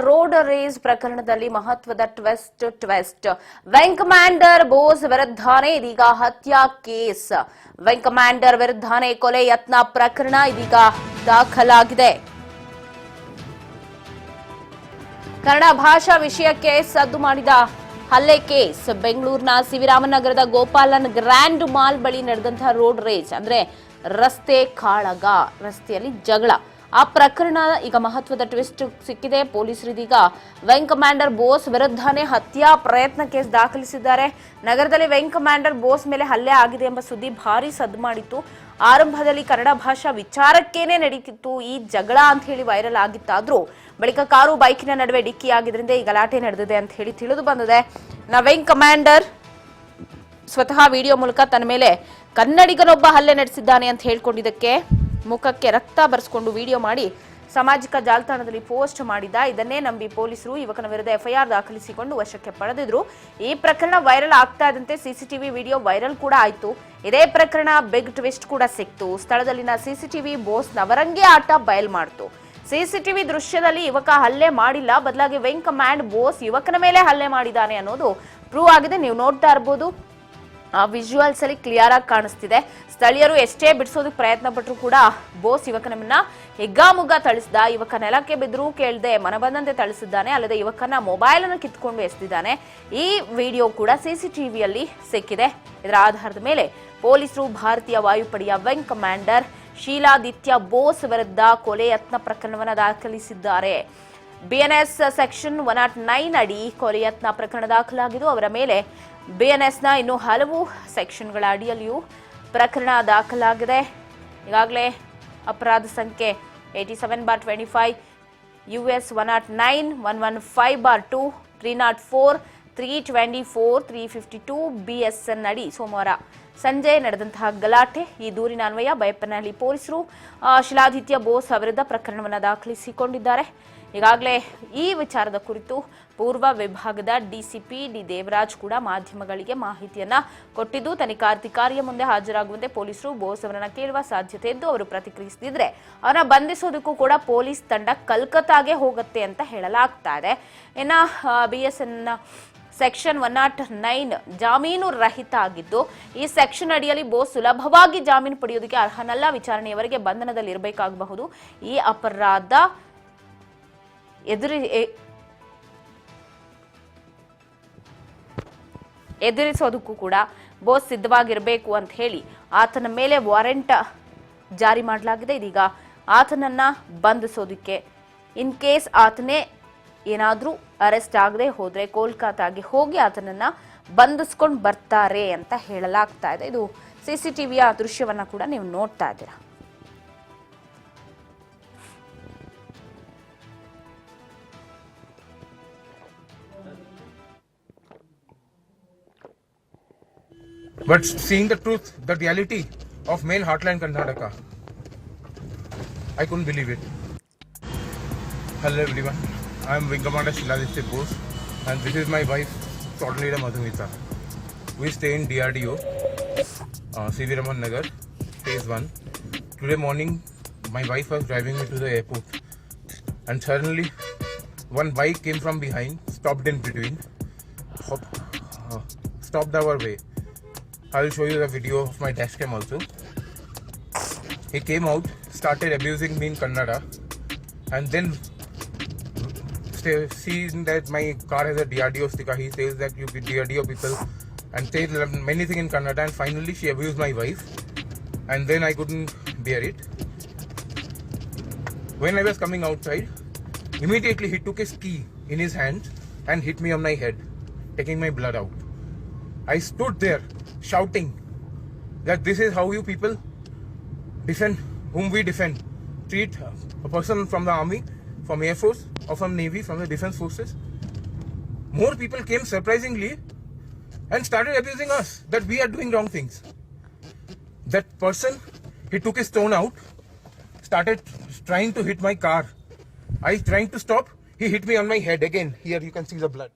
Road race ಪ್ರಕರಣದಲ್ಲಿ ಮಹತ್ವದ twist wing commander Bose ವಿರುದ್ಧನೇ ಇದೀಗ ಹತ್ಯಾ ಕೇಸ್. ವಿಂಗ್ ಕಮಾಂಡರ್ ವಿರುದ್ಧನೇ ಕೊಲೆ ಯತ್ನ ಪ್ರಕರಣ ಇದೀಗ ದಾಖಲಾಗಿದೆ. ಕನ್ನಡ ಭಾಷಾ ವಿಷಯಕ್ಕೆ ಸದ್ದು ಮಾಡಿದ ಹಲ್ಲೆ ಕೇಸ್. ಬೆಂಗಳೂರಿನ ಸಿವಿರಾಮನ್ ನಗರದ ಗೋಪಾಲನ್ ಗ್ರ್ಯಾಂಡ್ ಮಾಲ್ ಬಳಿ ನಡೆದಂತಹ ರೋಡ್ ರೇಸ್ ಅಂದ್ರೆ ರಸ್ತೆ ಕಾಳಗ, ರಸ್ತೆಯಲ್ಲಿ ಜಗಳ. ಆ ಪ್ರಕರಣ ಈಗ ಮಹತ್ವದ ಟ್ವಿಸ್ಟ್ ಸಿಕ್ಕಿದೆ. ಪೊಲೀಸರು ಇದೀಗ ವಿಂಗ್ ಕಮಾಂಡರ್ ಬೋಸ್ ವಿರುದ್ಧನೇ ಹತ್ಯಾ ಪ್ರಯತ್ನ ಕೇಸ್ ದಾಖಲಿಸಿದ್ದಾರೆ. ನಗರದಲ್ಲಿ ವಿಂಗ್ ಕಮಾಂಡರ್ ಬೋಸ್ ಮೇಲೆ ಹಲ್ಲೆ ಆಗಿದೆ ಎಂಬ ಸುದ್ದಿ ಭಾರಿ ಸದ್ದು ಮಾಡಿತ್ತು. ಆರಂಭದಲ್ಲಿ ಕನ್ನಡ ಭಾಷಾ ವಿಚಾರಕ್ಕೇನೆ ನಡೀತಿತ್ತು ಈ ಜಗಳ ಅಂತ ಹೇಳಿ ವೈರಲ್ ಆಗಿತ್ತಾದ್ರೂ ಬಳಿಕ ಕಾರು ಬೈಕಿನ ನಡುವೆ ಡಿಕ್ಕಿಯಾಗಿದ್ರಿಂದ ಈ ಗಲಾಟೆ ನಡೆದಿದೆ ಅಂತ ಹೇಳಿ ತಿಳಿದು ಬಂದಿದೆ. ವಿಂಗ್ ಕಮಾಂಡರ್ ಸ್ವತಃ ವಿಡಿಯೋ ಮೂಲಕ ತನ್ನ ಮೇಲೆ ಕನ್ನಡಿಗನೊಬ್ಬ ಹಲ್ಲೆ ನಡೆಸಿದ್ದಾನೆ ಅಂತ ಹೇಳ್ಕೊಂಡಿದ್ದಕ್ಕೆ ಮುಖಕ್ಕೆ ರಕ್ತ ಬರೆಸಿಕೊಂಡು ವಿಡಿಯೋ ಮಾಡಿ ಸಾಮಾಜಿಕ ಜಾಲತಾಣದಲ್ಲಿ ಪೋಸ್ಟ್ ಮಾಡಿದ್ದ. ಇದನ್ನೇ ನಂಬಿ ಪೊಲೀಸರು ಯುವಕನ ವಿರುದ್ಧ ಎಫ್ಐಆರ್ ದಾಖಲಿಸಿಕೊಂಡು ವಶಕ್ಕೆ ಪಡೆದಿದ್ರು. ಈ ಪ್ರಕರಣ ವೈರಲ್ ಆಗ್ತಾ ಇದ್ದಂತೆ ಸಿಸಿಟಿವಿ ವಿಡಿಯೋ ವೈರಲ್ ಕೂಡ ಆಯಿತು. ಇದೇ ಪ್ರಕರಣ ಬಿಗ್ ಟ್ವಿಸ್ಟ್ ಕೂಡ ಸಿಕ್ತು. ಸ್ಥಳದಲ್ಲಿನ ಸಿಸಿಟಿವಿ ಬೋಸ್ ನವರಂಗಿ ಆಟ ಬಯಲ್ ಮಾಡಿತು. ಸಿಸಿಟಿವಿ ದೃಶ್ಯದಲ್ಲಿ ಯುವಕ ಹಲ್ಲೆ ಮಾಡಿಲ್ಲ, ಬದಲಾಗಿ ವಿಂಗ್ ಕಮಾಂಡ್ ಬೋಸ್ ಯುವಕನ ಮೇಲೆ ಹಲ್ಲೆ ಮಾಡಿದ್ದಾನೆ ಅನ್ನೋದು ಪ್ರೂವ್ ಆಗಿದೆ. ನೀವು ನೋಡ್ತಾ ಇರಬಹುದು, ಆ ವಿಜುವಲ್ಸ್ ಅಲ್ಲಿ ಕ್ಲಿಯರ್ ಆಗಿ ಕಾಣಿಸ್ತಿದೆ. ಸ್ಥಳೀಯರು ಎಷ್ಟೇ ಬಿಡಿಸೋದಕ್ಕೆ ಪ್ರಯತ್ನ ಪಟ್ಟರು ಕೂಡ ಬೋಸ್ ಯುವಕನನ್ನ ಹಿಗ್ಗಾಮುಗ್ಗಾ ಥಳಿಸಿದ. ಯುವಕ ನೆಲಕ್ಕೆ ಬಿದ್ದರೂ ಕೇಳದೆ ಮನಬಂದಂತೆ ಥಳಿಸಿದ್ದಾನೆ. ಅಲ್ಲದೆ ಯುವಕನ ಮೊಬೈಲ್ ಅನ್ನು ಕಿತ್ಕೊಂಡು ಎಸೆದಿದ್ದಾನೆ. ಈ ವಿಡಿಯೋ ಕೂಡ ಸಿಸಿಟಿವಿಯಲ್ಲಿ ಸಿಕ್ಕಿದೆ. ಇದರ ಆಧಾರದ ಮೇಲೆ ಪೊಲೀಸರು ಭಾರತೀಯ ವಾಯುಪಡೆಯ ವಿಂಗ್ ಕಮಾಂಡರ್ ಶೀಲಾದಿತ್ಯ ಬೋಸ್ ವಿರುದ್ಧ ಕೊಲೆ ಯತ್ನ ಪ್ರಕರಣವನ್ನು ದಾಖಲಿಸಿದ್ದಾರೆ. ಬಿಎನ್ಎಸ್ ಸೆಕ್ಷನ್ 109 ಅಡಿ ಕೊಲೆ ಯತ್ನ ಪ್ರಕರಣ ದಾಖಲಾಗಿದ್ದು ಅವರ ಮೇಲೆ ಬಿಎನ್ಎಸ್ನ ಇನ್ನೂ ಹಲವು ಸೆಕ್ಷನ್ಗಳ ಅಡಿಯಲ್ಲಿಯೂ ಪ್ರಕರಣ ದಾಖಲಾಗಿದೆ. ಈಗಾಗಲೇ ಅಪರಾಧ ಸಂಖ್ಯೆ 87/25 US 109, 115/2, 304, 324, 352 BSN ಅಡಿ ಸೋಮವಾರ ಸಂಜೆ ನಡೆದಂತಹ ಗಲಾಟೆ. ಈ ದೂರಿನ ಅನ್ವಯ ಬೈಯಪ್ಪನಹಳ್ಳಿ ಪೊಲೀಸರು ಶಿಲಾದಿತ್ಯ ಬೋಸ್ ವಿರುದ್ಧ ಪ್ರಕರಣವನ್ನು ದಾಖಲಿಸಿಕೊಂಡಿದ್ದಾರೆ. ಈಗಾಗಲೇ ಈ ವಿಚಾರದ ಕುರಿತು ಪೂರ್ವ ವಿಭಾಗದ ಡಿಸಿಪಿ ಡಿ ದೇವರಾಜ್ ಕೂಡ ಮಾಧ್ಯಮಗಳಿಗೆ ಮಾಹಿತಿಯನ್ನ ಕೊಟ್ಟಿದ್ದು, ತನಿಖಾಧಿಕಾರಿಯ ಮುಂದೆ ಹಾಜರಾಗುವಂತೆ ಪೊಲೀಸರು ಬೋಸ್ ಅವರನ್ನ ಕೇಳುವ ಸಾಧ್ಯತೆ ಇದ್ದು ಅವರು ಪ್ರತಿಕ್ರಿಯಿಸದಿದ್ರೆ ಅವರನ್ನ ಬಂಧಿಸೋದಕ್ಕೂ ಕೂಡ ಪೊಲೀಸ್ ತಂಡ ಕಲ್ಕತ್ತಾಗೆ ಹೋಗುತ್ತೆ ಅಂತ ಹೇಳಲಾಗ್ತಾ ಇದೆ. ಇನ್ನು ಬಿಎಸ್ಎನ್ ಸೆಕ್ಷನ್ 109 ಜಾಮೀನು ರಹಿತ ಆಗಿದ್ದು ಈ ಸೆಕ್ಷನ್ ಅಡಿಯಲ್ಲಿ ಬೋಸ್ ಸುಲಭವಾಗಿ ಜಾಮೀನು ಪಡೆಯೋದಕ್ಕೆ ಅರ್ಹನಲ್ಲ. ವಿಚಾರಣೆಯವರೆಗೆ ಬಂಧನದಲ್ಲಿ ಇರಬೇಕಾಗಬಹುದು. ಈ ಅಪರಾಧ ಎದುರಿಸೋದಕ್ಕೂ ಕೂಡ ಬೋಸ್ ಸಿದ್ಧವಾಗಿರಬೇಕು ಅಂತ ಹೇಳಿ ಆತನ ಮೇಲೆ ವಾರೆಂಟ್ ಜಾರಿ ಮಾಡಲಾಗಿದೆ. ಇದೀಗ ಆತನನ್ನ ಬಂಧಿಸೋದಕ್ಕೆ ಇನ್ ಕೇಸ್ ಆತನೇ ಏನಾದರೂ ಅರೆಸ್ಟ್ ಆಗದೆ ಹೋದ್ರೆ ಕೋಲ್ಕತ್ತಾಗೆ ಹೋಗಿ ಆತನನ್ನ ಬಂಧಿಸ್ಕೊಂಡು ಬರ್ತಾರೆ ಅಂತ ಹೇಳಲಾಗ್ತಾ ಇದೆ. ಇದು ಸಿಸಿಟಿವಿಯ ದೃಶ್ಯವನ್ನ ಕೂಡ ನೀವು ನೋಡ್ತಾ ಇದ್ದೀರಾ. But seeing the truth, the reality of main heartland Karnataka, I couldn't believe it. Hello everyone, I am Wing Commander Shiladitya Bose and this is my wife, Sergeant Leader Madhumita. We stay in DRDO, CV Raman Nagar, phase 1. Today morning, my wife was driving me to the airport and suddenly one bike came from behind, stopped in between, stopped our way. I will show you the video of my dash cam also. He came out, started abusing me in Kannada and then seeing that my car has a DRDO sticker, he says that you DRDO people and says many things in Kannada and finally she abused my wife and then I couldn't bear it. When I was coming outside, immediately he took his key in his hand and hit me on my head, taking my blood out. I stood there shouting that this is how you people defend whom we defend. Treat a person from the army, from Air Force or from Navy, from the defense forces. More people came surprisingly and started abusing us that we are doing wrong things. That person, he took his stone out, started trying to hit my car. I trying to stop, he hit me on my head again. Here you can see the blood.